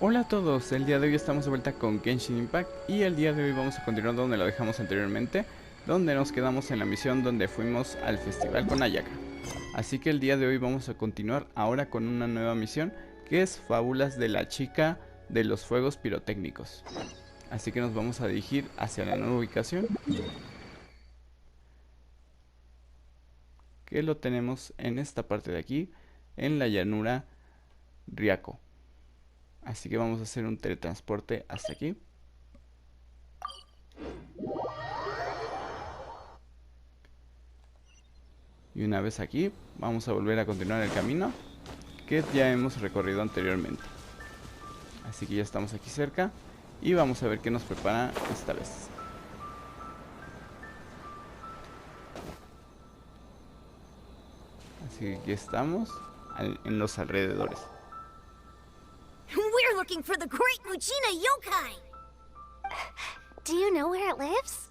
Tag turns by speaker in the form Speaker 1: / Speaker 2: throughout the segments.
Speaker 1: Hola a todos, el día de hoy estamos de vuelta con Genshin Impact y el día de hoy vamos a continuar donde lo dejamos anteriormente, donde nos quedamos en la misión donde fuimos al festival con Ayaka. Así que el día de hoy vamos a continuar ahora con una nueva misión que es Fábulas de la chica de los fuegos pirotécnicos. Así que nos vamos a dirigir hacia la nueva ubicación, que lo tenemos en esta parte de aquí, en la llanura Riako. Así que vamos a hacer un teletransporte hasta aquí. Y una vez aquí, vamos a volver a continuar el camino que ya hemos recorrido anteriormente. Así que ya estamos aquí cerca y vamos a ver qué nos prepara esta vez. Así que aquí estamos en los alrededores.
Speaker 2: We're looking for the great Muchina yokai!
Speaker 3: Do you know where it lives?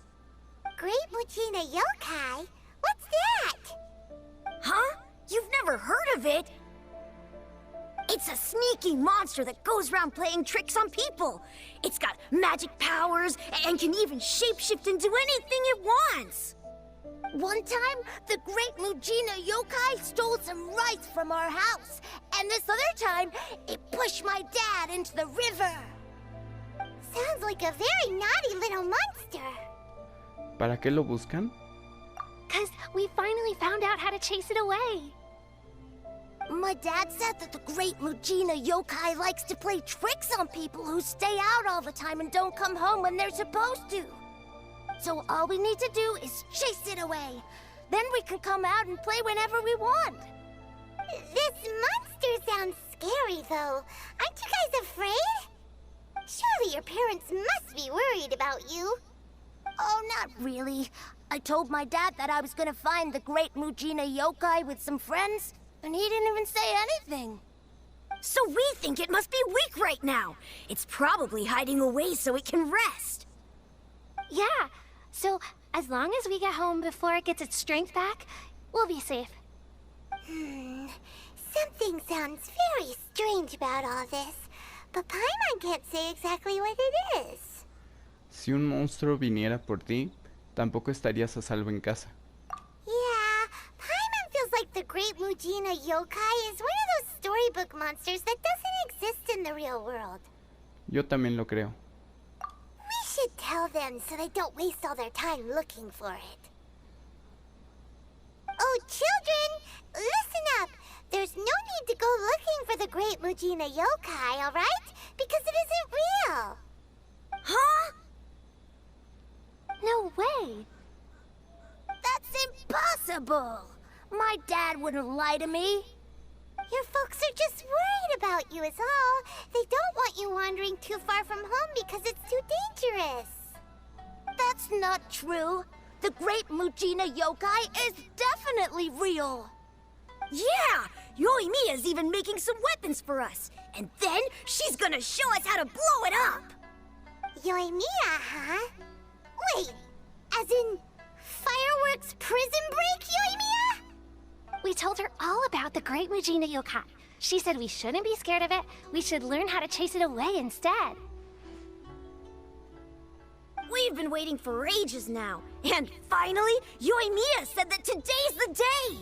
Speaker 4: Great Muchina yokai? What's that?
Speaker 2: Huh? You've never heard of it? It's a sneaky monster that goes around playing tricks on people. It's got magic powers and can even shapeshift into anything it wants.
Speaker 4: One time, the great Muchina yokai stole some rice from our house. And this other time, it pushed my dad into the river. Sounds like a very naughty little monster.
Speaker 1: ¿Para qué lo buscan?
Speaker 3: 'Cause we finally found out how to chase it away.
Speaker 4: My dad said that the great Muchina yokai likes to play tricks on people who stay out all the time and don't come home when they're supposed to. So all we need to do is chase it away. Then we can come out and play whenever we want. This monster sounds scary, though. Aren't you guys afraid? Surely your parents must be worried about you. Oh, not really. I told my dad that I was gonna find the great Muchina yokai with some friends, and he didn't even say anything.
Speaker 2: So we think it must be weak right now. It's probably hiding away so it can rest.
Speaker 3: Yeah, so as long as we get home before it gets its strength back, we'll be safe.
Speaker 4: Something sounds very strange about all this, but Paimon can't say exactly what it is.
Speaker 1: Si un monstruo viniera por ti, tampoco estarías a salvo en casa.
Speaker 4: Yeah, Paimon feels like the great Muchina yokai is one of those storybook monsters that doesn't exist in the real world.
Speaker 1: Yo también lo creo.
Speaker 4: We should tell them so they don't waste all their time looking for it. Oh, children, listen up. There's no need to go looking for the great Muchina yokai, all right? Because it isn't real.
Speaker 2: Huh?
Speaker 3: No way.
Speaker 2: That's impossible!
Speaker 4: My dad wouldn't lie to me. Your folks are just worried about you is all. They don't want you wandering too far from home because it's too dangerous.
Speaker 2: That's not true. The great Muchina yokai is definitely real. Yeah! Yoimiya's even making some weapons for us. And then she's gonna show us how to blow it up!
Speaker 4: Yoimiya, huh? Wait, as in fireworks prison break, Yoimiya?
Speaker 3: We told her all about the great Muchina yokai. She said we shouldn't be scared of it. We should learn how to chase it away instead.
Speaker 2: We've been waiting for ages now. And finally, Yoimiya said that today's the day!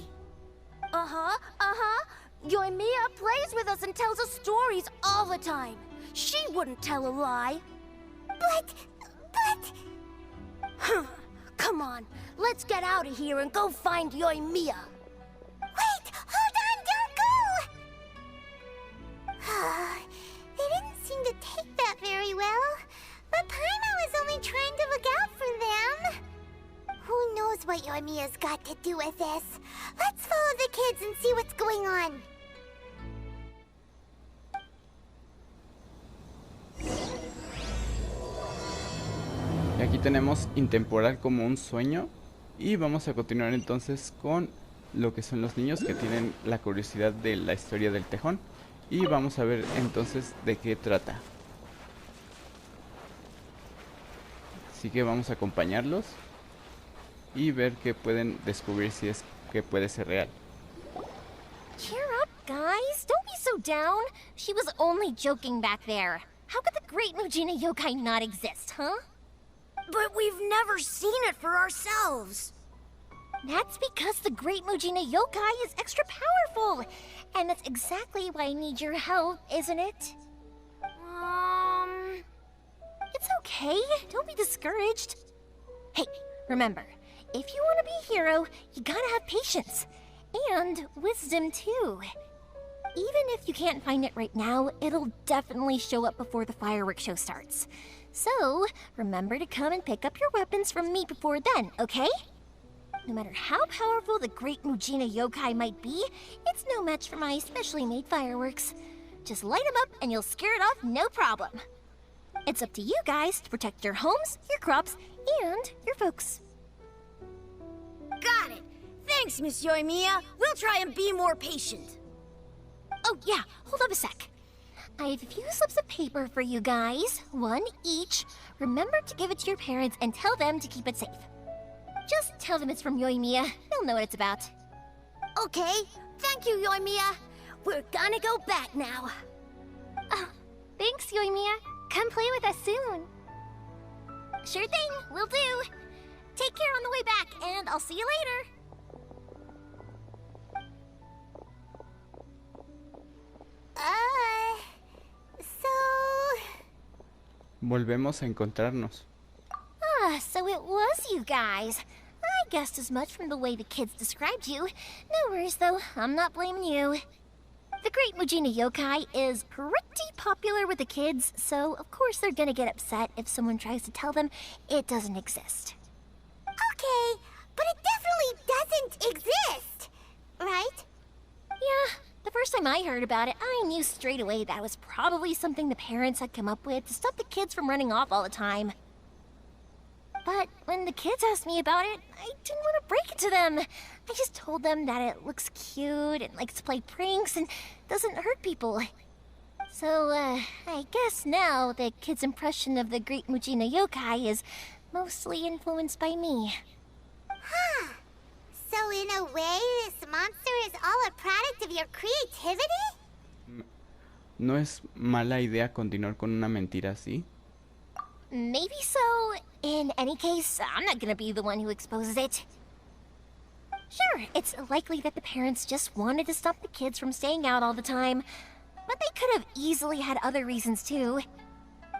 Speaker 4: Yoimiya plays with us and tells us stories all the time. She wouldn't tell a lie. But... Come on, let's get out of here and go find Yoimiya. Wait, hold on, don't go! They didn't seem to take that very well. But Paimon was only trying to look out for them. Who knows what Yoimiya's got to do with this? Let's follow the kids and see what's going on.
Speaker 1: Y aquí tenemos intemporal como un sueño. Y vamos a continuar entonces con lo que son los niños que tienen la curiosidad de la historia del tejón. Y vamos a ver entonces de qué trata. Así que vamos a acompañarlos y ver qué pueden descubrir, si es que puede ser real.
Speaker 4: Cheer up, guys. Don't be so down. She was only joking back there. How could the Great Mujina Yokai not exist, huh?
Speaker 2: But we've never seen it for ourselves.
Speaker 4: That's because the Great Mujina Yokai is extra powerful. And that's exactly why I need your help, isn't it? It's okay. Don't be discouraged. Hey, remember, if you want to be a hero, you gotta have patience. And wisdom, too. Even if you can't find it right now, it'll definitely show up before the fireworks show starts. So, remember to come and pick up your weapons from me before then, okay? No matter how powerful the Great Mujina Yokai might be, it's no match for my specially made fireworks. Just light them up and you'll scare it off no problem. It's up to you guys to protect your homes, your crops, and your folks.
Speaker 2: Got it. Thanks, Miss Yoimiya. We'll try and be more patient.
Speaker 4: Oh yeah, hold up a sec. I have a few slips of paper for you guys, one each. Remember to give it to your parents and tell them to keep it safe. Just tell them it's from Yoimiya. They'll know what it's about.
Speaker 2: Okay. Thank you, Yoimiya. We're gonna go back now.
Speaker 3: Oh, thanks, Yoimiya. Come play with us soon.
Speaker 4: Sure thing, will do. Take care on the way back, and I'll see you later.
Speaker 1: Volvemos a encontrarnos.
Speaker 4: So it was you guys. I guessed as much from the way the kids described you. No worries, though. I'm not blaming you. The Great Mujina Yokai is pretty popular with the kids, so of course they're gonna get upset if someone tries to tell them it doesn't exist.
Speaker 3: Okay, but it definitely doesn't exist, right?
Speaker 4: Yeah, the first time I heard about it, I knew straight away that was probably something the parents had come up with to stop the kids from running off all the time. But when the kids asked me about it, I didn't want to break it to them. I just told them that it looks cute and likes to play pranks and doesn't hurt people. So, I guess now the kids' impression of the Great Mujina Yokai is mostly influenced by me.
Speaker 3: Huh. So in a way, this monster is all a product of your creativity?
Speaker 1: ¿No es mala idea continuar con una mentira así?
Speaker 4: Maybe so. In any case, I'm not gonna be the one who exposes it. Sure, it's likely that the parents just wanted to stop the kids from staying out all the time, but they could have easily had other reasons too.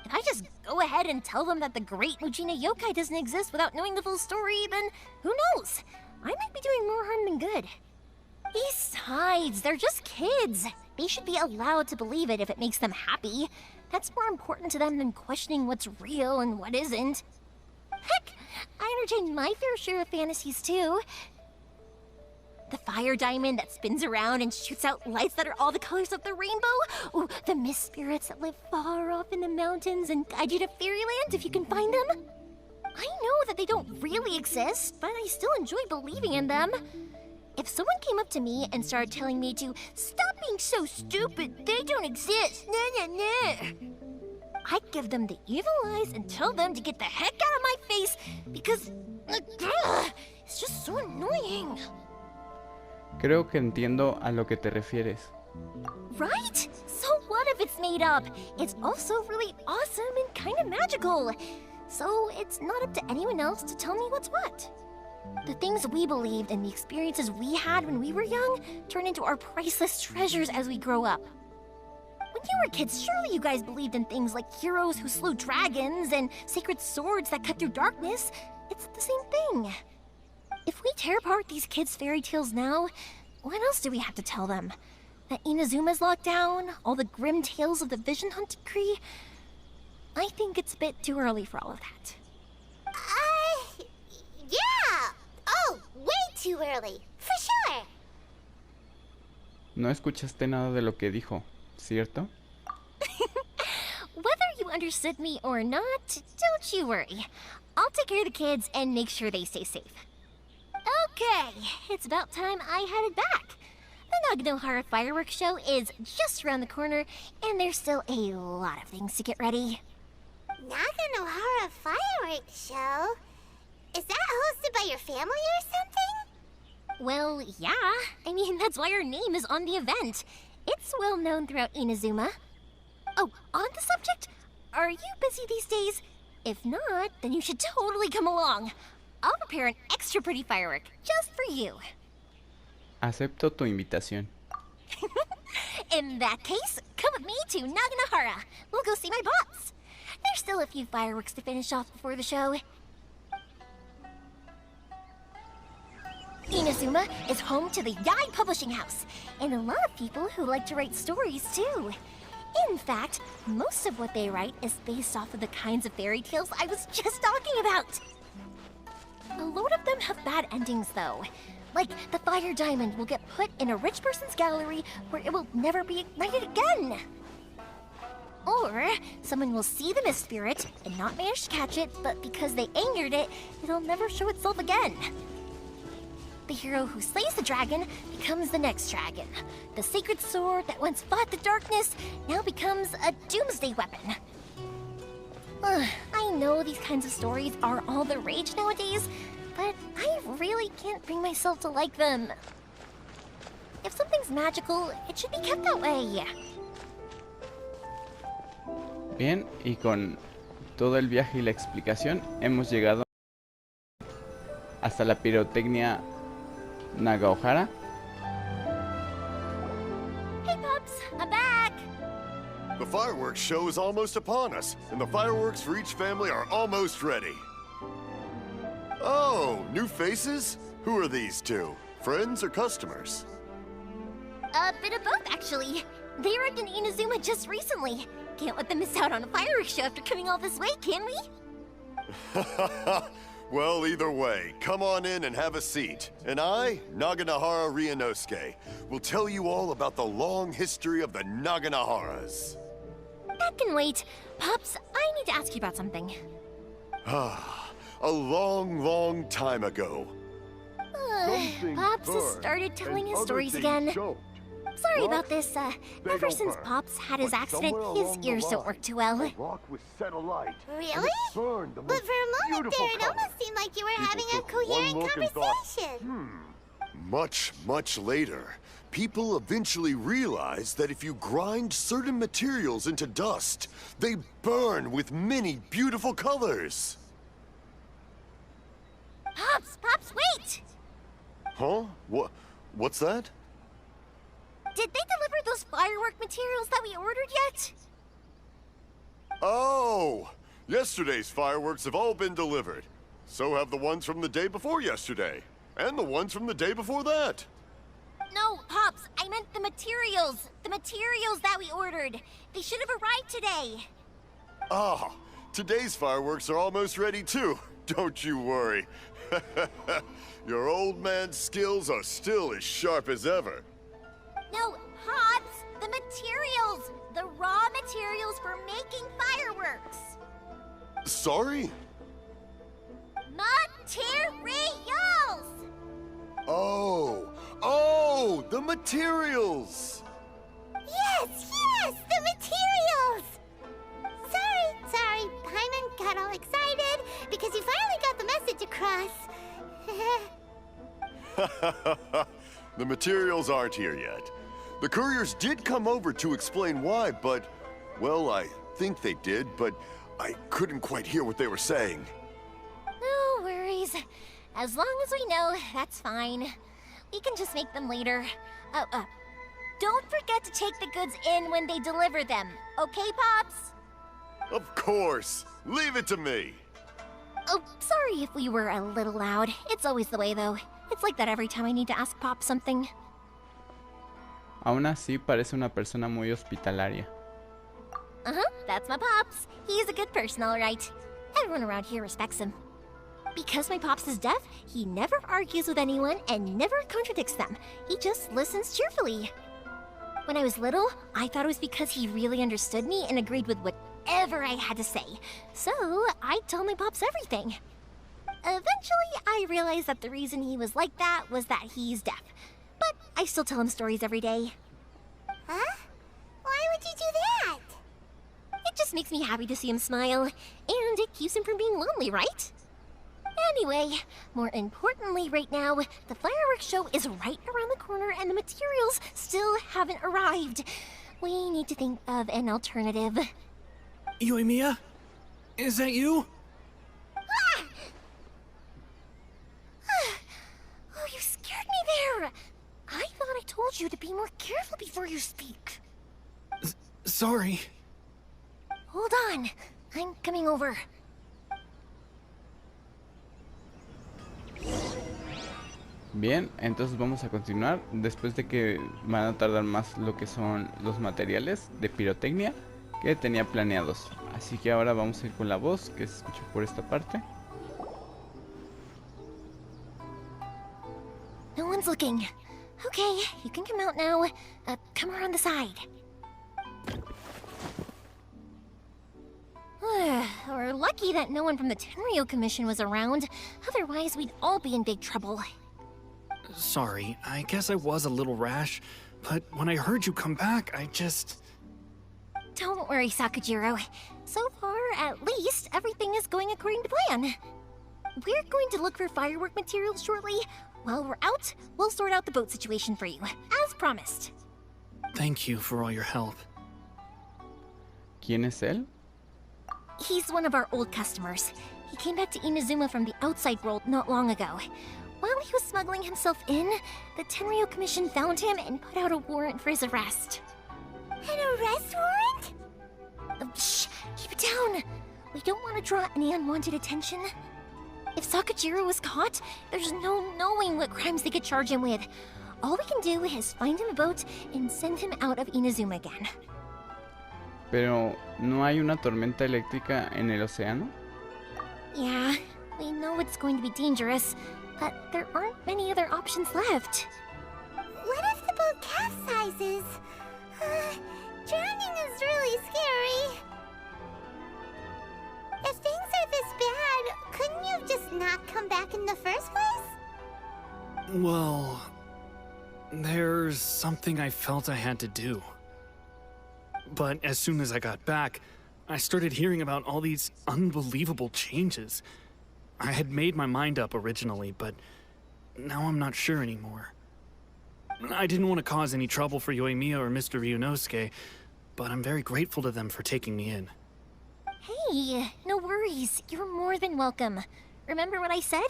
Speaker 4: If I just go ahead and tell them that the Great Mujina Yokai doesn't exist without knowing the full story, then who knows? I might be doing more harm than good. Besides, they're just kids. They should be allowed to believe it if it makes them happy. That's more important to them than questioning what's real and what isn't. Heck, I entertain my fair share of fantasies too. The fire diamond that spins around and shoots out lights that are all the colors of the rainbow. Ooh, the mist spirits that live far off in the mountains and guide you to fairyland if you can find them. I know that they don't really exist, but I still enjoy believing in them. If someone came up to me and started telling me to stop being so stupid, they don't exist, I'd give them the evil eyes and tell them to get the heck out of my face because it's just so annoying.
Speaker 1: Creo que entiendo a lo que te refieres.
Speaker 4: Right? So what if it's made up? It's also really awesome and kind of magical. So it's not up to anyone else to tell me what's what. The things we believed and the experiences we had when we were young turn into our priceless treasures as we grow up. When you were kids, surely you guys believed in things like heroes who slew dragons and sacred swords that cut through darkness. It's the same thing. If we tear apart these kids' fairy tales now, what else do we have to tell them? That Inazuma's locked down? All the grim tales of the Vision Hunt Decree? I think it's a bit too early for all of that.
Speaker 3: Yeah! Oh, way too early, for sure!
Speaker 1: No escuchaste nada de lo que dijo, ¿cierto?
Speaker 4: Whether you understood me or not, don't you worry. I'll take care of the kids and make sure they stay safe. Okay, it's about time I headed back. The Naganohara fireworks show is just around the corner, and there's still a lot of things to get ready.
Speaker 3: Naganohara fireworks show? Is that hosted by your family or something?
Speaker 4: Well, yeah. I mean, that's why our name is on the event.
Speaker 3: It's well known throughout Inazuma. Oh, on the subject, are you busy these days? If not, then you should totally come along. I'll prepare an extra pretty firework just for you.
Speaker 1: Acepto tu invitación.
Speaker 3: In that case, come with me to Naganahara. We'll go see my boss. There's still a few fireworks to finish off before the show. Inazuma is home to the Yai Publishing House, and a lot of people who like to write stories too. In fact, most of what they write is based off of the kinds of fairy tales I was just talking about. A lot of them have bad endings though. Like, the fire diamond will get put in a rich person's gallery where it will never be ignited again. Or, someone will see the mist spirit and not manage to catch it, but because they angered it, it'll never show itself again. The hero who slays the dragon becomes the next dragon. The sacred sword that once fought the darkness now becomes a doomsday weapon. I know these kinds of stories are all the rage nowadays, but I really can't bring myself to like them. If something's magical, it should be kept that way.
Speaker 1: Bien, y con todo el viaje y la explicación hemos llegado hasta la pirotecnia Nagaohara.
Speaker 3: Hey Pops, I'm back!
Speaker 5: The fireworks show is almost upon us, and the fireworks for each family are almost ready. Oh, new faces? Who are these two? Friends or customers?
Speaker 3: A bit of both, actually. They arrived in Inazuma just recently. Can't let them miss out on a fireworks show after coming all this way, can we?
Speaker 5: Well, either way, come on in and have a seat. And I, Naganahara Ryunosuke, will tell you all about the long history of the Naganaharas.
Speaker 3: That can wait. Pops, I need to ask you about something.
Speaker 5: A long, long time ago.
Speaker 3: Pops has started telling his stories again. Sorry about this. Ever since Pops had his accident, his ears don't work too well.
Speaker 2: Really? But for a moment there, it almost seemed like you were having a coherent conversation.
Speaker 5: Much, much later, people eventually realized that if you grind certain materials into dust, they burn with many beautiful colors.
Speaker 3: Pops, wait!
Speaker 5: Huh? What's that?
Speaker 3: Did they deliver those firework materials that we ordered yet?
Speaker 5: Oh! Yesterday's fireworks have all been delivered. So have the ones from the day before yesterday. And the ones from the day before that.
Speaker 3: No, Pops, I meant the materials. The materials that we ordered. They should have arrived today.
Speaker 5: Ah, today's fireworks are almost ready too. Don't you worry. Your old man's skills are still as sharp as ever.
Speaker 3: No, Pops, the materials. The raw materials for making fireworks.
Speaker 5: Sorry?
Speaker 3: Materials!
Speaker 5: Oh, the materials!
Speaker 2: Yes, the materials! Sorry, Paimon got all excited because he finally got the message across.
Speaker 5: The materials aren't here yet. The couriers did come over to explain why, but, well, I think they did, but I couldn't quite hear what they were saying.
Speaker 3: No worries. As long as we know, that's fine. We can just make them later. Don't forget to take the goods in when they deliver them. Okay, Pops?
Speaker 5: Of course. Leave it to me.
Speaker 3: Oh, sorry if we were a little loud. It's always the way, though. It's like that every time I need to ask Pop something.
Speaker 1: Aún así parece una persona muy hospitalaria.
Speaker 3: That's my Pops. He's a good person, all right. Everyone around here respects him. Because my Pops is deaf, he never argues with anyone and never contradicts them. He just listens cheerfully. When I was little, I thought it was because he really understood me and agreed with whatever I had to say. So, I told my Pops everything. Eventually, I realized that the reason he was like that was that he's deaf. But I still tell him stories every day.
Speaker 2: Huh? Why would you do that?
Speaker 3: It just makes me happy to see him smile, and it keeps him from being lonely, right? Anyway, more importantly right now, the fireworks show is right around the corner and the materials still haven't arrived. We need to think of an alternative.
Speaker 6: Yoimiya? Is that you?
Speaker 3: Ah! Oh, you scared me there! I thought I told you to be more careful before you speak.
Speaker 6: Sorry.
Speaker 3: Hold on, I'm coming over.
Speaker 1: Bien, entonces vamos a continuar después de que van a tardar más lo que son los materiales de pirotecnia que tenía planeados. Así que ahora vamos a ir con la voz que se escucha por esta parte.
Speaker 3: No one's looking. Okay, you can come out now. Come around the side. We're lucky that no one from the Tenryo Commission was around. Otherwise, we'd all be in big trouble.
Speaker 6: Sorry, I guess I was a little rash, but when I heard you come back, I just...
Speaker 3: Don't worry, Sakujiro. So far, at least, everything is going according to plan. We're going to look for firework materials shortly. While we're out, we'll sort out the boat situation for you, as promised.
Speaker 6: Thank you for all your help.
Speaker 1: ¿Quién es él?
Speaker 3: He's one of our old customers. He came back to Inazuma from the outside world not long ago. While he was smuggling himself in, the Tenryo Commission found him and put out a warrant for his arrest.
Speaker 4: An arrest warrant?
Speaker 3: Shh! Keep it down! We don't want to draw any unwanted attention. If Sakujiro was caught, there's no knowing what crimes they could charge him with. All we can do is find him a boat and send him out of Inazuma again.
Speaker 1: Pero, ¿no hay una tormenta eléctrica en el océano?
Speaker 3: Yeah, we know it's going to be dangerous, but there aren't many other options left.
Speaker 4: What if the boat capsizes? Drowning is really scary. If things are this bad, couldn't you have just not come back in the first place?
Speaker 6: Well... there's something I felt I had to do. But as soon as I got back, I started hearing about all these unbelievable changes. I had made my mind up originally, but now I'm not sure anymore. I didn't want to cause any trouble for Yoimiya or Mr. Ryunosuke, but I'm very grateful to them for taking me in.
Speaker 3: Hey, no worries. You're more than welcome. Remember what I said?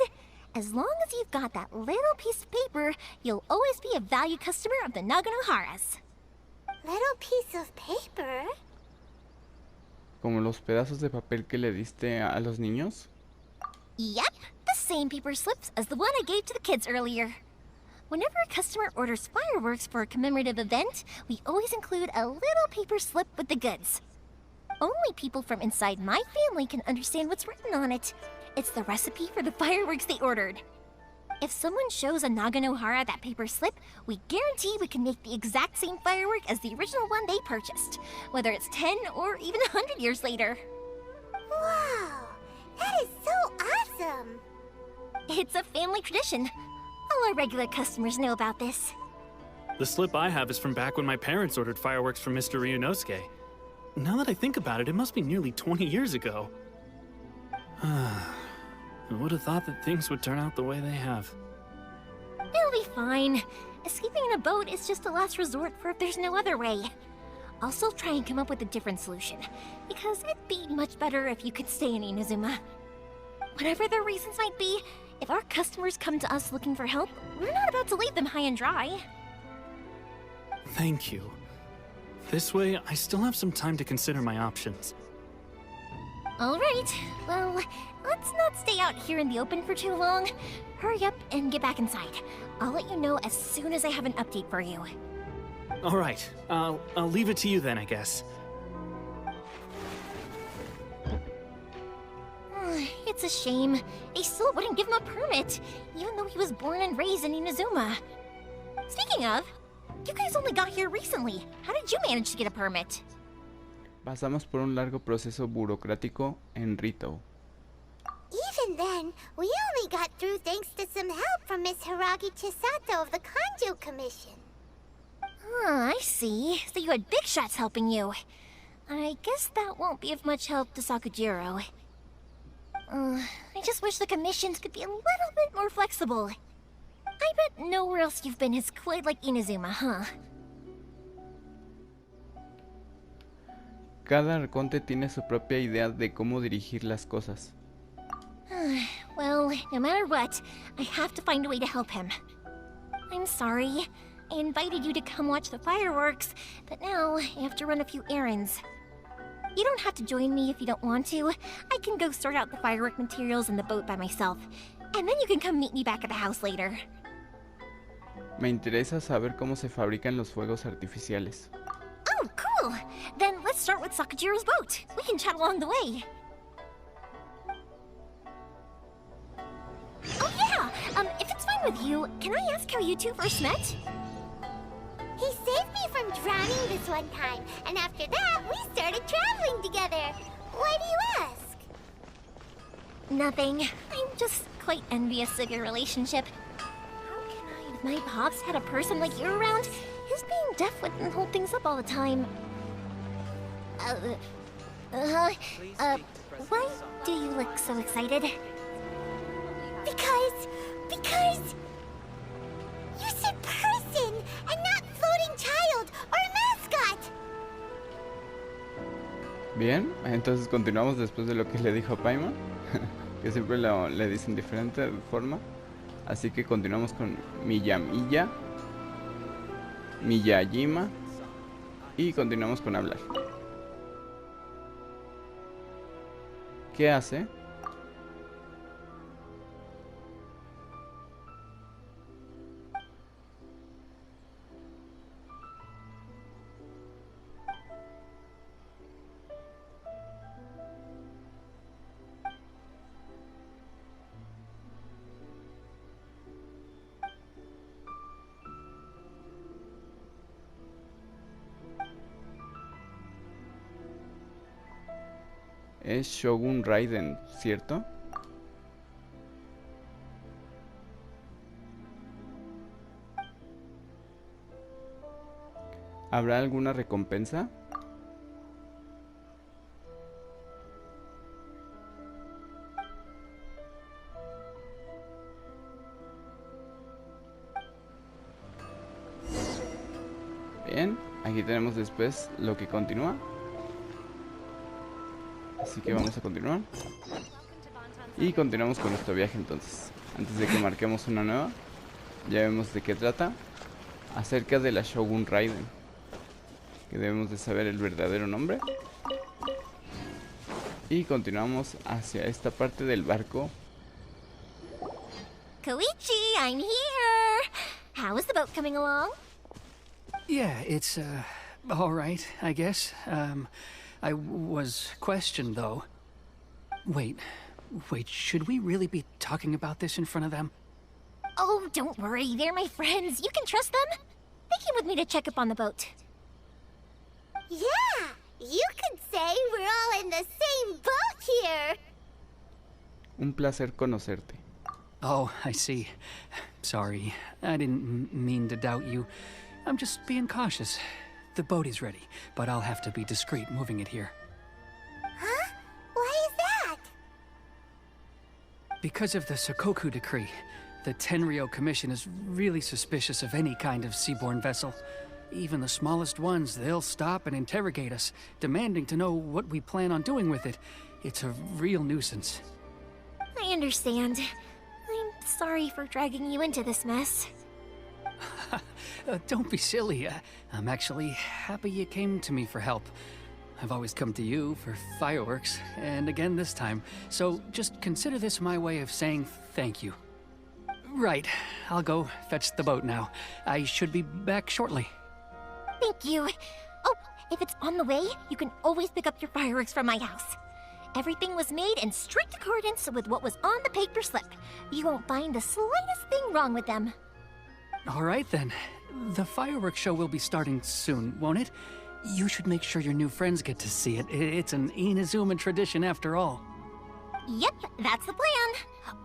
Speaker 3: As long as you've got that little piece of paper, you'll always be a valued customer of the Naganoharas.
Speaker 4: Little piece of paper?
Speaker 1: ¿Como los pedazos de papel que le diste a los niños?
Speaker 3: Yep, the same paper slips as the one I gave to the kids earlier. Whenever a customer orders fireworks for a commemorative event, we always include a little paper slip with the goods. Only people from inside my family can understand what's written on it. It's the recipe for the fireworks they ordered. If someone shows a Naganohara that paper slip, we guarantee we can make the exact same firework as the original one they purchased, whether it's 10 or even 100 years later.
Speaker 4: Wow, that is so awesome!
Speaker 3: It's a family tradition. All our regular customers know about this.
Speaker 6: The slip I have is from back when my parents ordered fireworks from Mr. Ryunosuke. Now that I think about it, it must be nearly 20 years ago. I would have thought that things would turn out the way they have.
Speaker 3: It'll be fine. Escaping in a boat is just a last resort for if there's no other way. I'll still try and come up with a different solution, because it'd be much better if you could stay in Inazuma. Whatever their reasons might be, if our customers come to us looking for help, we're not about to leave them high and dry.
Speaker 6: Thank you. This way, I still have some time to consider my options.
Speaker 3: Alright, well, let's not stay out here in the open for too long. Hurry up and get back inside. I'll let you know as soon as I have an update for you.
Speaker 6: Alright, I'll leave it to you then, I guess.
Speaker 3: It's a shame. They still wouldn't give him a permit, even though he was born and raised in Inazuma. Speaking of, you guys only got here recently. How did you manage to get a permit?
Speaker 1: Pasamos por un largo proceso burocrático en Rito.
Speaker 4: Even then, we only got through thanks to some help from Miss Hiragi Chisato of the Kanju Commission.
Speaker 3: I see. So you had big shots helping you. I guess that won't be of much help to Sakujiro. I I just wish the commissions could be a little bit more flexible. I bet nowhere else you've been is quite like Inazuma, huh?
Speaker 1: Cada arconte tiene su propia idea de cómo dirigir las cosas.
Speaker 3: Well, no matter what, I have to find a way to help him. I'm sorry. I invited you to come watch the fireworks, but now I have to run a few errands. You don't have to join me if you don't want to. I can go sort out the firework materials in the boat by myself, and then you can come meet me back at the house later.
Speaker 1: Me interesa saber cómo se fabrican los fuegos artificiales.
Speaker 3: Oh, cool! Then let's start with Sakajiro's boat. We can chat along the way. Oh yeah! If it's fine with you, can I ask how you two first met?
Speaker 4: He saved me from drowning this one time, and after that, we started traveling together. Why do you ask?
Speaker 3: Nothing. I'm just quite envious of your relationship. How can I, with my pops, had a person like you around? His being deaf wouldn't hold things up all the time. Why do you look so excited?
Speaker 4: Because... You said person, and not floating child, or mascot!
Speaker 1: Bien, entonces continuamos después de lo que le dijo Paimon, que siempre le dicen diferente forma. Así que continuamos con Yoimiya, Miyajima y continuamos con hablar. ¿Qué hace? Es Shogun Raiden, ¿cierto? ¿Habrá alguna recompensa? Bien, aquí tenemos después lo que continúa. Así que vamos a continuar. Y continuamos con nuestro viaje entonces. Antes de que marquemos una nueva, ya vemos de qué trata. Acerca de la Shogun Raiden, que debemos de saber el verdadero nombre. Y continuamos hacia esta parte del barco.
Speaker 3: Koichi, I'm here! How is the boat coming along?
Speaker 7: Yeah, it's, all right, I guess. I was questioned, though. Wait, should we really be talking about this in front of them?
Speaker 3: Oh, don't worry, they're my friends. You can trust them. They came with me to check up on the boat.
Speaker 4: Yeah, you could say we're all in the same boat here.
Speaker 1: Un placer conocerte.
Speaker 7: Oh, I see. Sorry, I didn't mean to doubt you. I'm just being cautious. The boat is ready, but I'll have to be discreet moving it here.
Speaker 4: Huh? Why is that?
Speaker 7: Because of the Sokoku decree, the Tenryou Commission is really suspicious of any kind of seaborne vessel. Even the smallest ones, they'll stop and interrogate us, demanding to know what we plan on doing with it. It's a real nuisance.
Speaker 3: I understand. I'm sorry for dragging you into this mess.
Speaker 7: Don't be silly. I'm actually happy you came to me for help. I've always come to you for fireworks, and again this time, so just consider this my way of saying thank you. Right, I'll go fetch the boat now. I should be back shortly.
Speaker 3: Thank you. Oh, if it's on the way, you can always pick up your fireworks from my house. Everything was made in strict accordance with what was on the paper slip. You won't find the slightest thing wrong with them.
Speaker 7: All right then. The fireworks show will be starting soon, won't it? You should make sure your new friends get to see it. It's an Inazuma tradition after all.
Speaker 3: Yep, that's the plan.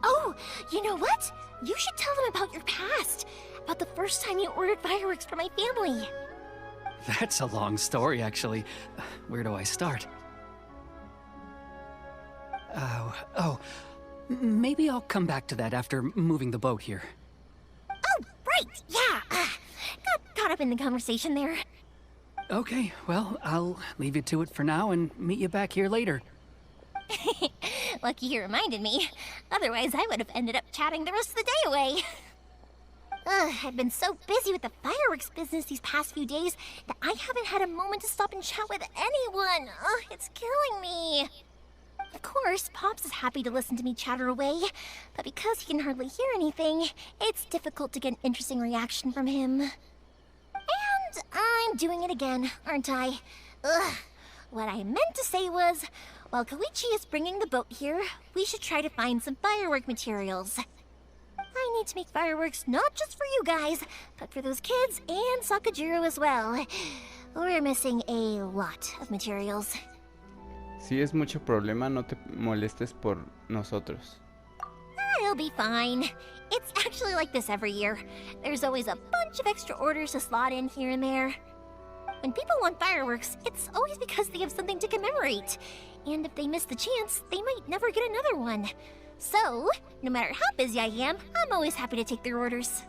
Speaker 3: Oh, you know what? You should tell them about your past. About the first time you ordered fireworks for my family.
Speaker 7: That's a long story, actually. Where do I start? Maybe I'll come back to that after moving the boat here.
Speaker 3: Oh, right, yeah. Got caught up in the conversation there.
Speaker 7: Okay, well, I'll leave you to it for now and meet you back here later.
Speaker 3: Lucky you reminded me. Otherwise, I would have ended up chatting the rest of the day away. I've been so busy with the fireworks business these past few days that I haven't had a moment to stop and chat with anyone. It's killing me. Of course, Pops is happy to listen to me chatter away, but because he can hardly hear anything, it's difficult to get an interesting reaction from him. And I'm doing it again, aren't I? What I meant to say was, while Koichi is bringing the boat here, we should try to find some firework materials. I need to make fireworks not just for you guys, but for those kids and Sakajiro as well. We're missing a lot of materials.
Speaker 1: Si es mucho problema, no te molestes por nosotros.
Speaker 3: It'll be fine. It's actually like this every year. There's always a bunch of extra orders to slot in here and there. When people want fireworks, it's always because they have something to commemorate. And if they miss the chance, they might never get another one. So, no matter how busy I am, I'm always happy to take their orders.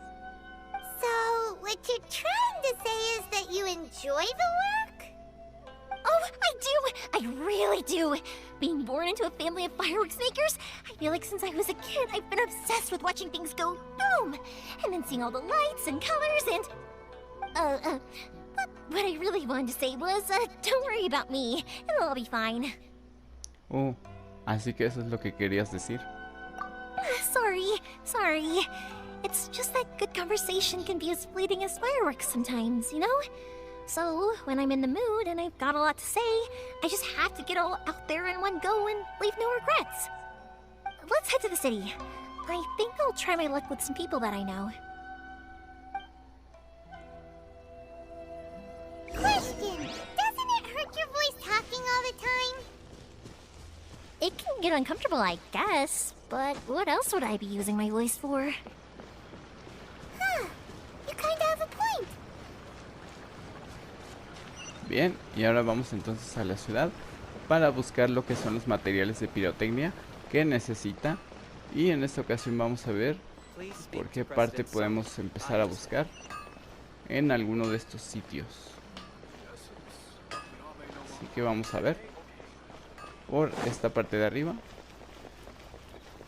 Speaker 4: So, what you're trying to say is that you enjoy the work?
Speaker 3: Oh, I do! I really do! Being born into a family of fireworks makers, I feel like since I was a kid, I've been obsessed with watching things go boom! And then seeing all the lights and colors and... But what I really wanted to say was, don't worry about me. It'll all be fine.
Speaker 1: Oh, así que eso es lo que querías decir.
Speaker 3: Sorry. It's just that good conversation can be as fleeting as fireworks sometimes, you know? So, when I'm in the mood and I've got a lot to say, I just have to get all out there in one go and leave no regrets. Let's head to the city. I think I'll try my luck with some people that I know.
Speaker 4: Question! Doesn't it hurt your voice talking all the time?
Speaker 3: It can get uncomfortable, I guess, but what else would I be using my voice for?
Speaker 4: Huh, you kinda have a point.
Speaker 1: Bien, y ahora vamos entonces a la ciudad para buscar lo que son los materiales de pirotecnia que necesita. Y en esta ocasión vamos a ver por qué parte podemos empezar a buscar en alguno de estos sitios. Así que vamos a ver por esta parte de arriba.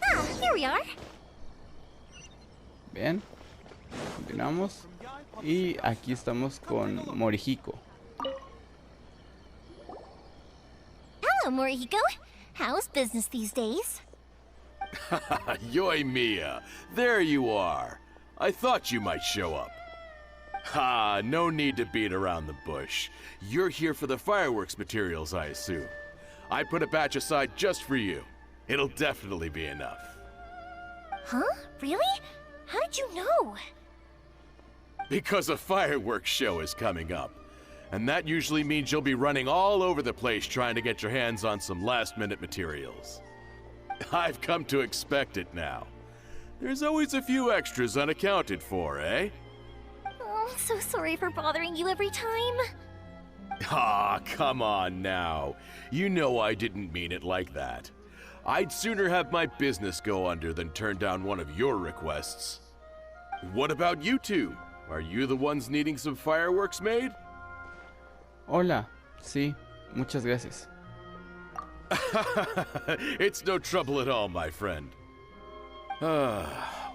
Speaker 3: Ah, here we are.
Speaker 1: Bien, continuamos. Y aquí estamos con Morihiko.
Speaker 3: Hello, Morihiko. How's business these days?
Speaker 8: Yoimiya, there you are. I thought you might show up. Ha, no need to beat around the bush. You're here for the fireworks materials, I assume. I put a batch aside just for you. It'll definitely be enough.
Speaker 3: Huh? Really? How did you know?
Speaker 8: Because a fireworks show is coming up. And that usually means you'll be running all over the place trying to get your hands on some last-minute materials. I've come to expect it now. There's always a few extras unaccounted for, eh?
Speaker 3: Oh, I'm so sorry for bothering you every time.
Speaker 8: Ah, come on now. You know I didn't mean it like that. I'd sooner have my business go under than turn down one of your requests. What about you two? Are you the ones needing some fireworks made?
Speaker 1: Hola, sí, muchas gracias.
Speaker 8: It's no trouble at all, my friend.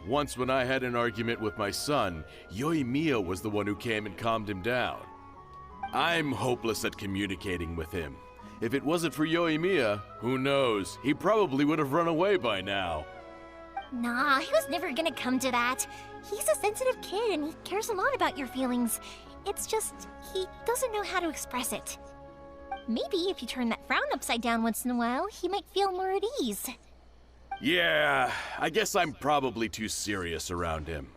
Speaker 8: Once when I had an argument with my son, Yoimiya was the one who came and calmed him down. I'm hopeless at communicating with him. If it wasn't for Yoimiya, who knows, he probably would have run away by now.
Speaker 3: Nah, he was never gonna come to that. He's a sensitive kid and he cares a lot about your feelings. It's just, he doesn't know how to express it. Maybe if you turn that frown upside down once in a while, he might feel more at ease.
Speaker 8: Yeah, I guess I'm probably too serious around him.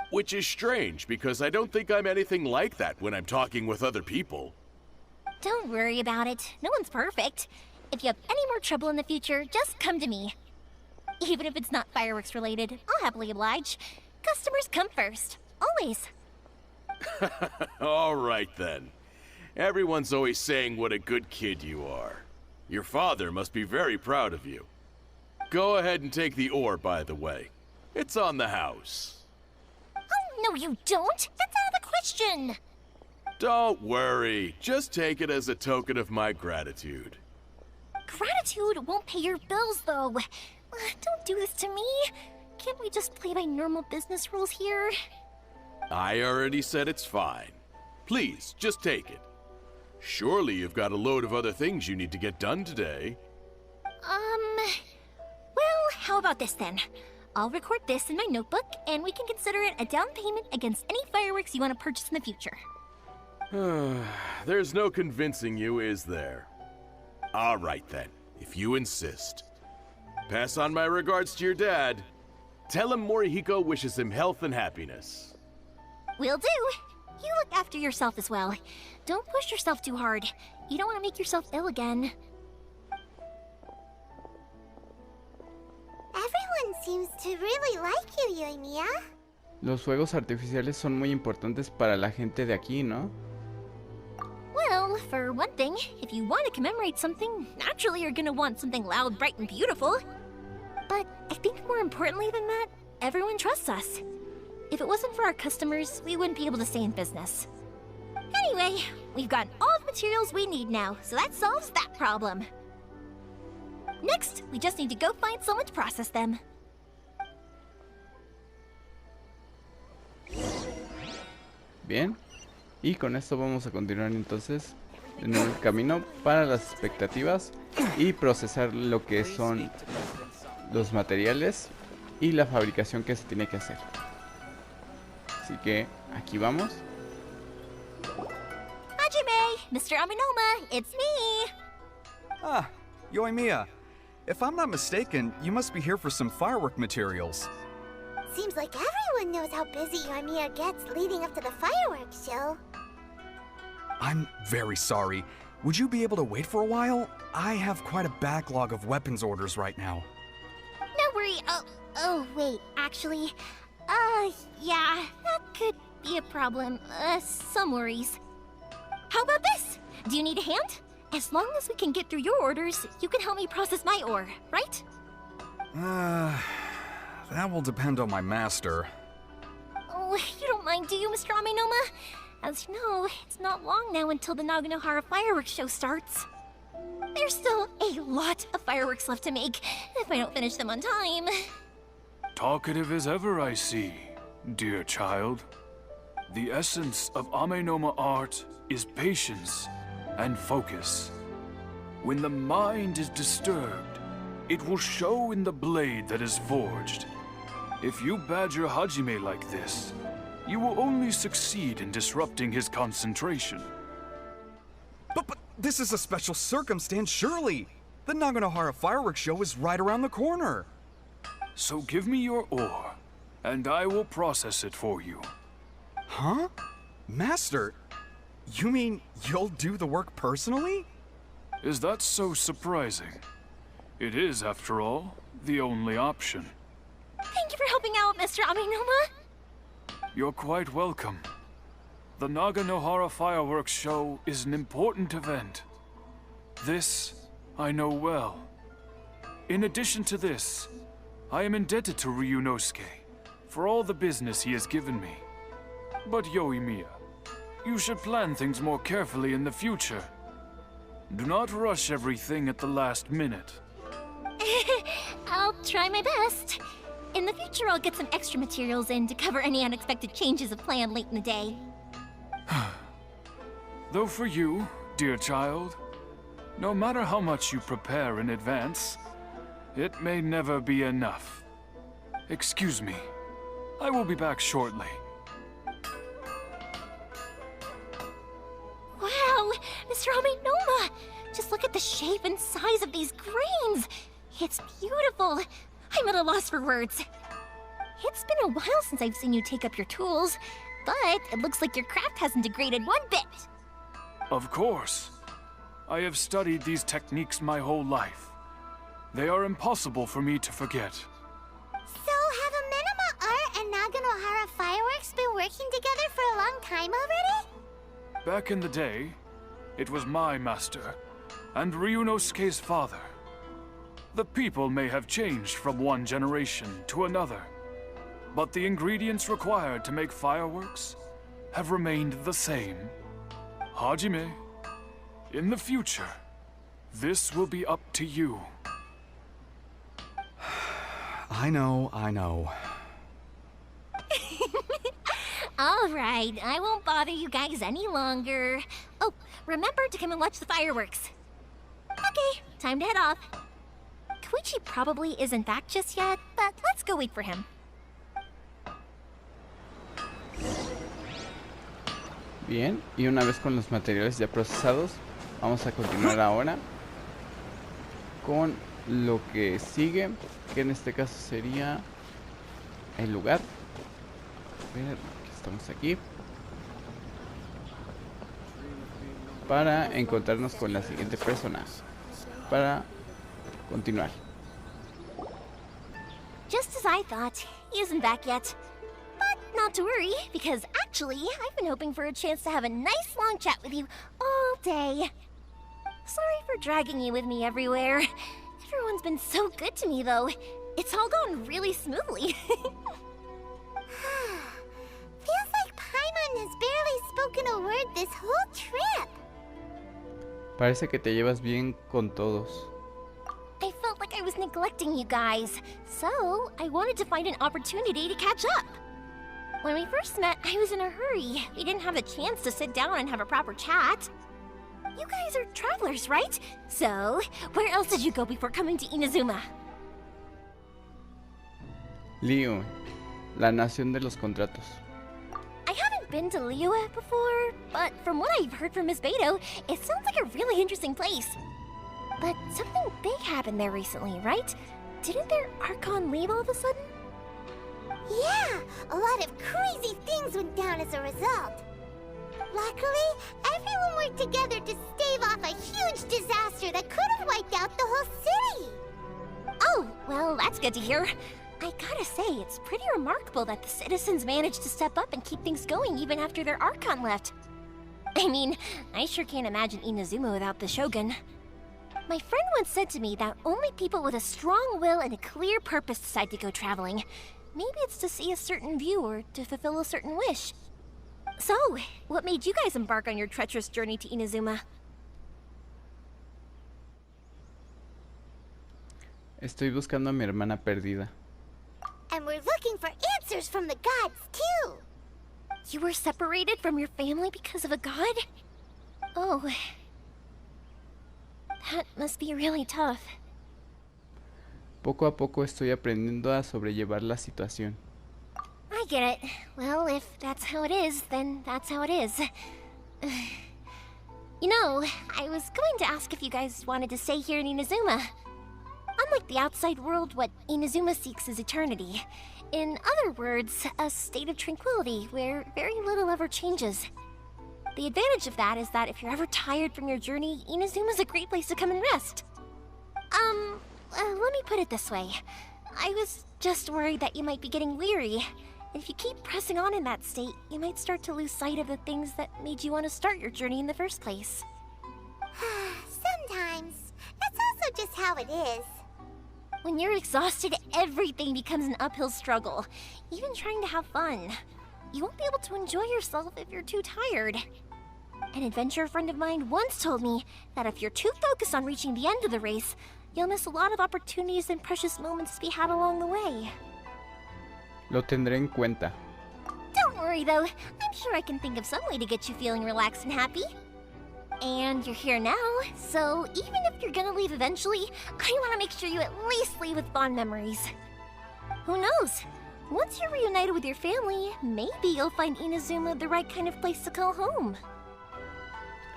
Speaker 8: Which is strange, because I don't think I'm anything like that when I'm talking with other people.
Speaker 3: Don't worry about it. No one's perfect. If you have any more trouble in the future, just come to me. Even if it's not fireworks related, I'll happily oblige. Customers come first. Always.
Speaker 8: All right then. Everyone's always saying what a good kid you are. Your father must be very proud of you. Go ahead and take the ore, by the way. It's on the house.
Speaker 3: Oh, no you don't! That's out of the question!
Speaker 8: Don't worry. Just take it as a token of my gratitude.
Speaker 3: Gratitude won't pay your bills, though. Don't do this to me. Can't we just play by normal business rules here?
Speaker 8: I already said it's fine. Please, just take it. Surely you've got a load of other things you need to get done today.
Speaker 3: Well, how about this then? I'll record this in my notebook, and we can consider it a down payment against any fireworks you want to purchase in the future.
Speaker 8: There's no convincing you, is there? All right then, if you insist. Pass on my regards to your dad. Tell him Morihiko wishes him health and happiness.
Speaker 3: Will do. You look after yourself as well. Don't push yourself too hard. You don't want to make yourself ill again.
Speaker 4: Everyone seems to really like you, Yoimiya.
Speaker 1: Los fuegos artificiales son muy importantes para la gente de aquí, ¿no?
Speaker 3: Well, for one thing, if you want to commemorate something, naturally you're gonna want something loud, bright, and beautiful. But I think more importantly than that, everyone trusts us. If it wasn't for our customers, we wouldn't be able to stay in business. Anyway, we've got all the materials we need now, so that solves that problem. Next, we just need to go find someone to process them.
Speaker 1: Bien. Y con esto vamos a continuar entonces en el camino para las expectativas y procesar lo que son los materiales y la fabricación que se tiene que hacer. Así que aquí vamos.
Speaker 3: Hajime, Mr. Aminoma, it's me!
Speaker 9: Ah, Yoimiya. If I'm not mistaken, you must be here for some firework materials.
Speaker 4: Seems like everyone knows how busy Yoimiya gets leading up to the fireworks show.
Speaker 9: I'm very sorry. Would you be able to wait for a while? I have quite a backlog of weapons orders right now.
Speaker 3: No worry. Oh, wait, actually, yeah, that could be a problem. Some worries. How about this? Do you need a hand? As long as we can get through your orders, you can help me process my ore, right?
Speaker 9: That will depend on my master.
Speaker 3: Oh, you don't mind, do you, Mr. Aminoma? As you know, it's not long now until the Naganohara fireworks show starts. There's still a lot of fireworks left to make, if I don't finish them on time.
Speaker 10: Talkative as ever, I see, dear child. The essence of Amenoma art is patience and focus. When the mind is disturbed, it will show in the blade that is forged. If you badger Hajime like this, you will only succeed in disrupting his concentration.
Speaker 9: But this is a special circumstance, surely. The Naganohara fireworks show is right around the corner.
Speaker 10: So give me your ore, and I will process it for you.
Speaker 9: Huh? Master, you mean you'll do the work personally?
Speaker 10: Is that so surprising? It is, after all, the only option.
Speaker 3: Thank you for helping out, Mr. Aminoma.
Speaker 10: You're quite welcome. The Naganohara fireworks show is an important event. This I know well. In addition to this, I am indebted to Ryunosuke for all the business he has given me. But Yoimiya, you should plan things more carefully in the future. Do not rush everything at the last minute.
Speaker 3: I'll try my best. In the future, I'll get some extra materials in to cover any unexpected changes of plan late in the day.
Speaker 10: Though for you, dear child, no matter how much you prepare in advance, it may never be enough. Excuse me. I will be back shortly.
Speaker 3: Wow, Mr. Aminoma! Just look at the shape and size of these grains! It's beautiful! I'm at a loss for words. It's been a while since I've seen you take up your tools, but it looks like your craft hasn't degraded one bit.
Speaker 10: Of course. I have studied these techniques my whole life. They are impossible for me to forget.
Speaker 4: So have Amenoma Art and Naganohara Fireworks been working together for a long time already?
Speaker 10: Back in the day, it was my master and Ryunosuke's father. The people may have changed from one generation to another, but the ingredients required to make fireworks have remained the same. Hajime, in the future, this will be up to you.
Speaker 9: I know.
Speaker 3: All right, I won't bother you guys any longer. Oh, remember to come and watch the fireworks. Okay, time to head off. Koichi probably isn't back just yet, but let's go wait for him.
Speaker 1: Bien, y una vez con los materiales ya procesados, vamos a continuar ahora con lo que sigue, que en este caso sería el lugar. A ver, estamos aquí para encontrarnos con la siguiente persona para continuar.
Speaker 3: Just as I thought, he isn't back yet. But not to worry, because actually, I've been hoping for a chance to have a nice long chat with you all day. Sorry for dragging you with me everywhere. Everyone's been so good to me, though. It's all gone really smoothly.
Speaker 4: Feels like Paimon has barely spoken a word this whole trip.
Speaker 1: Parece que te llevas bien con todos.
Speaker 3: I felt like I was neglecting you guys, so I wanted to find an opportunity to catch up. When we first met, I was in a hurry. We didn't have a chance to sit down and have a proper chat. You guys are travelers, right? So, where else did you go before coming to Inazuma?
Speaker 1: Liyue, la nación de los contratos.
Speaker 3: I haven't been to Liyue before, but from what I've heard from Miss Beidou, it sounds like a really interesting place. But something big happened there recently, right? Didn't their Archon leave all of a sudden?
Speaker 4: Yeah, a lot of crazy things went down as a result. Luckily, everyone worked together to stave off a huge disaster that could have wiped out the whole city.
Speaker 3: Oh, well, that's good to hear. I gotta say, it's pretty remarkable that the citizens managed to step up and keep things going even after their Archon left. I mean, I sure can't imagine Inazuma without the Shogun. My friend once said to me that only people with a strong will and a clear purpose decide to go traveling. Maybe it's to see a certain view or to fulfill a certain wish. So, what made you guys embark on your treacherous journey to Inazuma?
Speaker 1: Estoy buscando a mi hermana perdida.
Speaker 4: And we're looking for answers from the gods, too.
Speaker 3: You were separated from your family because of a god? Oh. That must be really tough.
Speaker 1: Poco a poco estoy aprendiendo a sobrellevar la situación.
Speaker 3: I get it. Well, if that's how it is, then that's how it is. You know, I was going to ask if you guys wanted to stay here in Inazuma. Unlike the outside world, what Inazuma seeks is eternity. In other words, a state of tranquility where very little ever changes. The advantage of that is that if you're ever tired from your journey, Inazuma's a great place to come and rest. Let me put it this way. I was just worried that you might be getting weary. If you keep pressing on in that state, you might start to lose sight of the things that made you want to start your journey in the first place.
Speaker 4: Sometimes. That's also just how it is.
Speaker 3: When you're exhausted, everything becomes an uphill struggle. Even trying to have fun. You won't be able to enjoy yourself if you're too tired. An adventurer friend of mine once told me that if you're too focused on reaching the end of the race, you'll miss a lot of opportunities and precious moments to be had along the way.
Speaker 1: Lo tendré en cuenta.
Speaker 3: Don't worry though, I'm sure I can think of some way to get you feeling relaxed and happy. And you're here now, so even if you're gonna leave eventually, I want to make sure you at least leave with fond memories. Who knows? Once you're reunited with your family, maybe you'll find Inazuma the right kind of place to call home.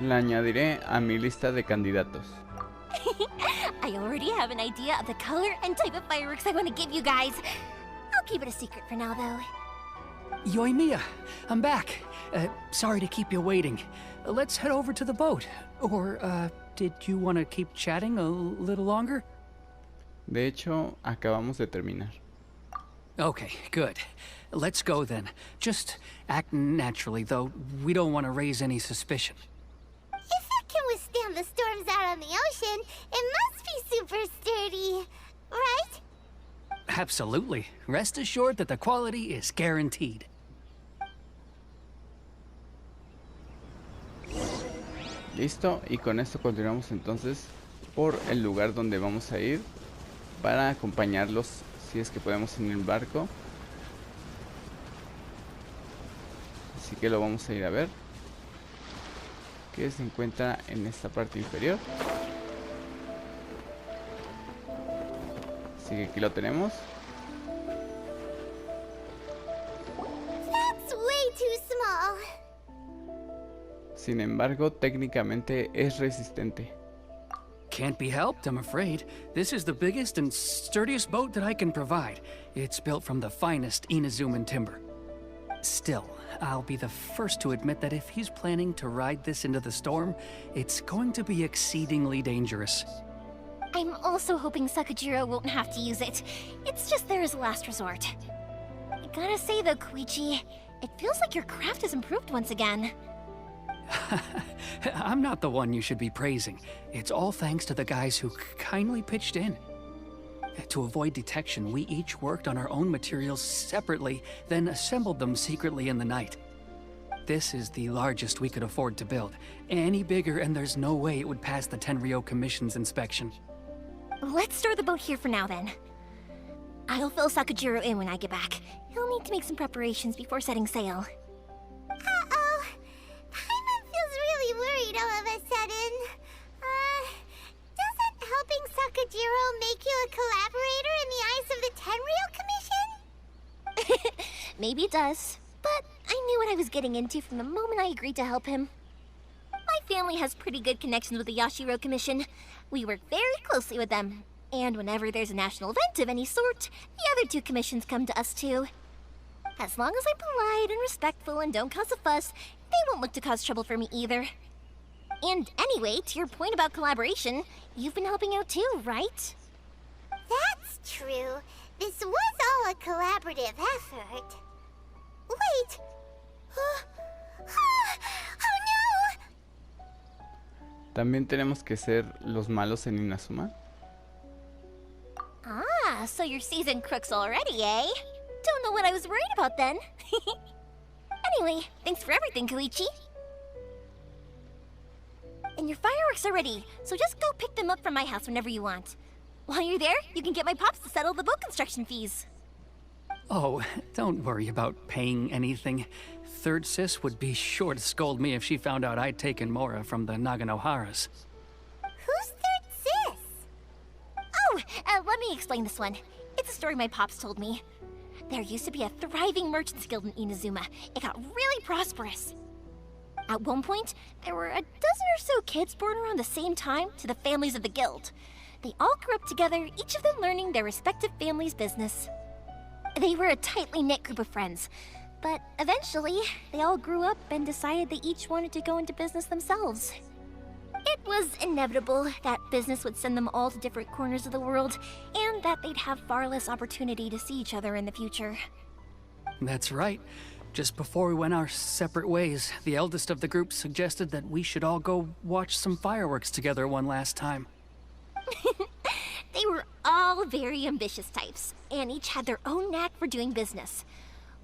Speaker 1: La añadiré a mi lista de candidatos.
Speaker 3: I already have an idea of the color and type of fireworks I want to give you guys. I'll keep it a secret for now, though.
Speaker 7: Yoimiya, I'm back. Sorry to keep you waiting. Let's head over to the boat. Or, did you want to keep chatting a little longer?
Speaker 1: De hecho, acabamos de terminar.
Speaker 7: Okay, good. Let's go then. Just act naturally, though we don't want to raise any suspicion.
Speaker 4: If it can withstand understand the storms out on the ocean, it must be super sturdy, right?
Speaker 7: Absolutely. Rest assured that the quality is guaranteed.
Speaker 1: Listo, y con esto continuamos entonces por el lugar donde vamos a ir para acompañarlos si es que podemos en el barco. Así que lo vamos a ir a ver, que se encuentra en esta parte inferior. Así que aquí lo tenemos.
Speaker 4: That's way too small.
Speaker 1: Sin embargo, técnicamente es resistente.
Speaker 7: Can't be helped, I'm afraid. This is the biggest and sturdiest boat that I can provide. It's built from the finest Inazuman timber. Still, I'll be the first to admit that if he's planning to ride this into the storm, it's going to be exceedingly dangerous.
Speaker 3: I'm also hoping Sakajiro won't have to use it. It's just there as a last resort. I gotta say though, Koichi, it feels like your craft has improved once again.
Speaker 7: I'm not the one you should be praising. It's all thanks to the guys who kindly pitched in. To avoid detection, we each worked on our own materials separately, then assembled them secretly in the night. This is the largest we could afford to build. Any bigger and there's no way it would pass the Tenryou Commission's inspection.
Speaker 3: Let's store the boat here for now then. I'll fill Sakajiro in when I get back. He'll need to make some preparations before setting sail.
Speaker 4: Uh-oh. Paimon feels really worried all of a sudden. Doesn't helping Sakajiro make you a collaborator in the eyes of the Tenryou Commission?
Speaker 3: Maybe it does, but I knew what I was getting into from the moment I agreed to help him. My family has pretty good connections with the Yashiro Commission. We work very closely with them, and whenever there's a national event of any sort, the other two commissions come to us too. As long as I'm polite and respectful and don't cause a fuss, they won't look to cause trouble for me either. And anyway, to your point about collaboration, you've been helping out too, right?
Speaker 4: That's true. This was all a collaborative effort. Wait! Oh no!
Speaker 1: También tenemos que ser los malos en Inazuma.
Speaker 3: Ah, so you're seasoned crooks already, eh? Don't know what I was worried about then. Anyway, thanks for everything, Koichi. And your fireworks are ready, so just go pick them up from my house whenever you want. While you're there, you can get my pops to settle the boat construction fees.
Speaker 7: Oh, don't worry about paying anything. Third Sis would be sure to scold me if she found out I'd taken Mora from the Naganoharas.
Speaker 4: Who's Third Sis?
Speaker 3: Oh, let me explain this one. It's a story my pops told me. There used to be a thriving merchants guild in Inazuma. It got really prosperous. At one point, there were a dozen or so kids born around the same time to the families of the guild. They all grew up together, each of them learning their respective family's business. They were a tightly knit group of friends, but eventually, they all grew up and decided they each wanted to go into business themselves. It was inevitable that business would send them all to different corners of the world, and that they'd have far less opportunity to see each other in the future.
Speaker 7: That's right. Just before we went our separate ways, the eldest of the group suggested that we should all go watch some fireworks together one last time.
Speaker 3: They were all very ambitious types, and each had their own knack for doing business.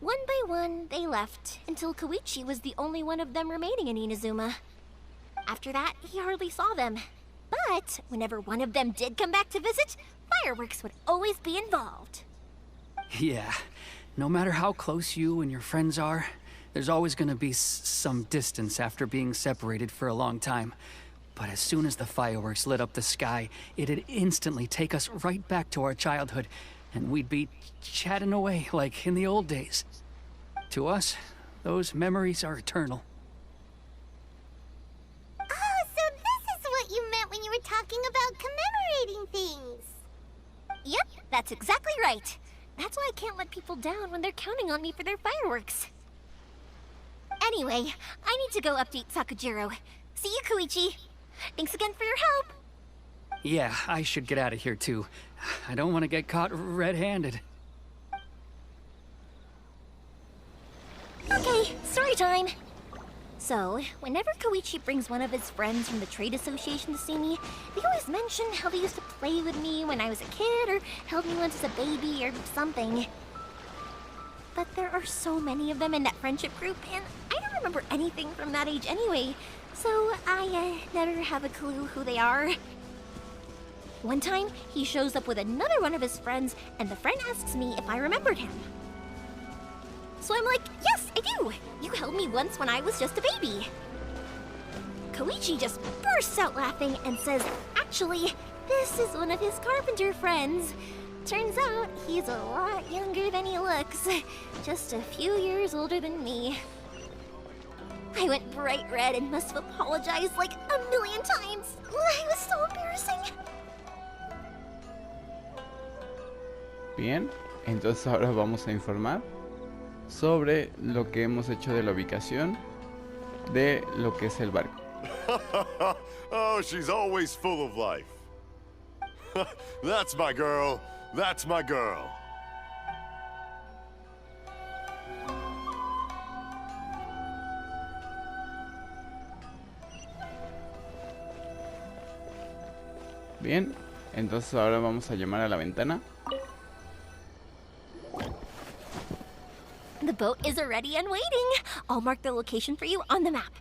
Speaker 3: One by one, they left, until Koichi was the only one of them remaining in Inazuma. After that, he hardly saw them. But whenever one of them did come back to visit, fireworks would always be involved.
Speaker 7: Yeah, no matter how close you and your friends are, there's always gonna be some distance after being separated for a long time. But as soon as the fireworks lit up the sky, it'd instantly take us right back to our childhood, and we'd be chatting away like in the old days. To us, those memories are eternal.
Speaker 4: Oh, so this is what you meant when you were talking about commemorating things.
Speaker 3: Yep, that's exactly right. That's why I can't let people down when they're counting on me for their fireworks. Anyway, I need to go update Sakajiro. See you, Koichi. Thanks again for your help.
Speaker 7: Yeah, I should get out of here too. I don't want to get caught red-handed.
Speaker 3: Okay, story time. So, whenever Koichi brings one of his friends from the trade association to see me, they always mention how they used to play with me when I was a kid, or held me once as a baby, or something. But there are so many of them in that friendship group, and I don't remember anything from that age anyway, so I never have a clue who they are. One time, he shows up with another one of his friends, and the friend asks me if I remembered him. So I'm like, yes, I do! You held me once when I was just a baby. Koichi just bursts out laughing and says, actually, this is one of his carpenter friends. Turns out, he's a lot younger than he looks. Just a few years older than me. I went bright red and must have apologized like a million times. It was so embarrassing.
Speaker 1: Bien, entonces ahora vamos a informar sobre lo que hemos hecho de la ubicación de lo que es el barco.
Speaker 5: Oh, she's always full of life. That's my girl. That's my girl.
Speaker 1: Bien, entonces ahora vamos a llamar a la ventana.
Speaker 3: The boat is ready and waiting. I'll mark the location for you on the map.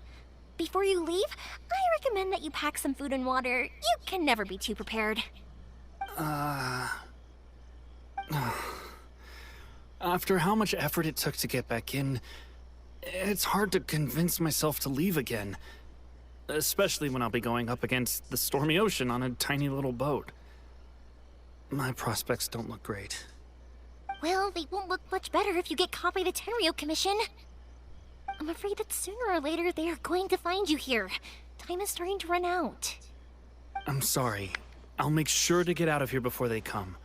Speaker 3: Before you leave, I recommend that you pack some food and water. You can never be too prepared.
Speaker 6: After how much effort it took to get back in, it's hard to convince myself to leave again. Especially when I'll be going up against the stormy ocean on a tiny little boat. My prospects don't look great.
Speaker 3: Well, they won't look much better if you get caught by the Tenryou Commission. I'm afraid that sooner or later they are going to find you here. Time is starting to run out.
Speaker 6: I'm sorry. I'll make sure to get out of here before they come.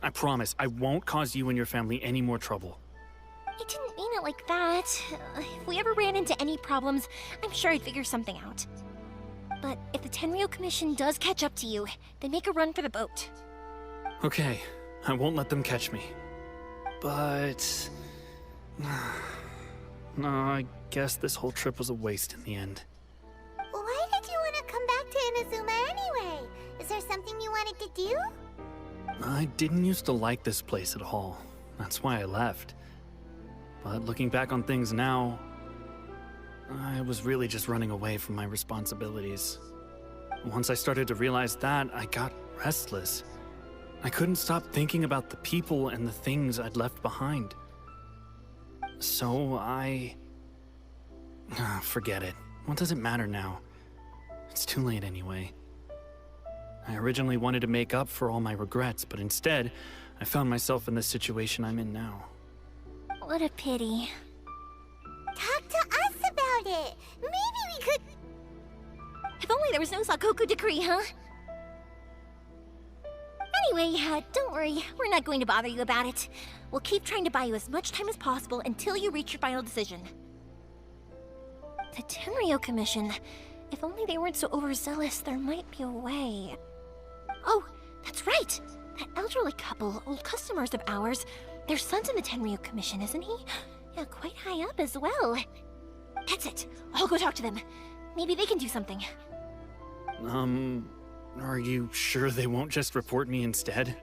Speaker 6: I promise, I won't cause you and your family any more trouble.
Speaker 3: I didn't mean it like that. If we ever ran into any problems, I'm sure I'd figure something out. But if the Tenryou Commission does catch up to you, then make a run for the boat.
Speaker 6: Okay, I won't let them catch me. But... no, I guess this whole trip was a waste in the end.
Speaker 4: Why did you want to come back to Inazuma anyway? Is there something you wanted to do?
Speaker 6: I didn't used to like this place at all. That's why I left. But looking back on things now, I was really just running away from my responsibilities. Once I started to realize that, I got restless. I couldn't stop thinking about the people and the things I'd left behind. So forget it. What does it matter now? It's too late anyway. I originally wanted to make up for all my regrets, but instead, I found myself in the situation I'm in now.
Speaker 3: What a pity.
Speaker 4: Talk to us about it. Maybe we could...
Speaker 3: If only there was no Sakoku decree, huh? Anyway, don't worry. We're not going to bother you about it. We'll keep trying to buy you as much time as possible until you reach your final decision. The Tenryou Commission. If only they weren't so overzealous, there might be a way. Oh, that's right! That elderly couple, old customers of ours, their son's in the Tenryou Commission, isn't he? Yeah, quite high up as well. That's it. I'll go talk to them. Maybe they can do something.
Speaker 6: Are you sure they won't just report me instead?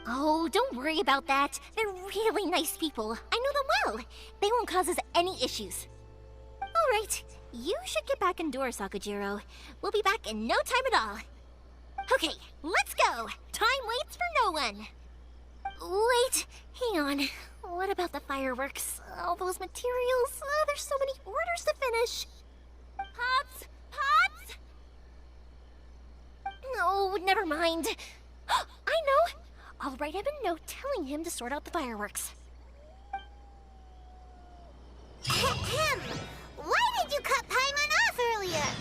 Speaker 3: Oh, don't worry about that. They're really nice people. I know them well. They won't cause us any issues. All right. You should get back indoors, Sakujiro. We'll be back in no time at all. Okay, let's go. Time waits for no one. Wait, hang on. What about the fireworks? All those materials? Oh, there's so many orders to finish. Pops? Pops? No, never mind. I know. I'll write him a note telling him to sort out the fireworks.
Speaker 4: Ahem! Why did you cut Paimon off earlier?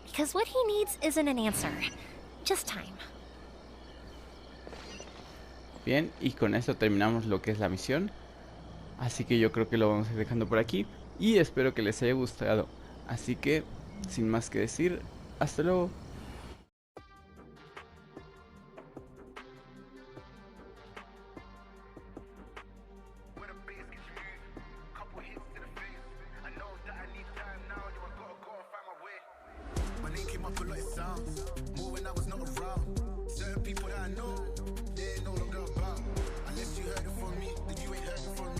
Speaker 3: Because what he needs isn't an answer, just time.
Speaker 1: Bien, y con esto terminamos lo que es la misión. Así que yo creo que lo vamos a ir dejando por aquí. Y espero que les haya gustado. Así que, sin más que decir, hasta luego.
Speaker 11: Where the bass gets moved, couple hits to the face. I know that I people that I know, they ain't no longer about. Unless you heard it from me, then you ain't heard it from me.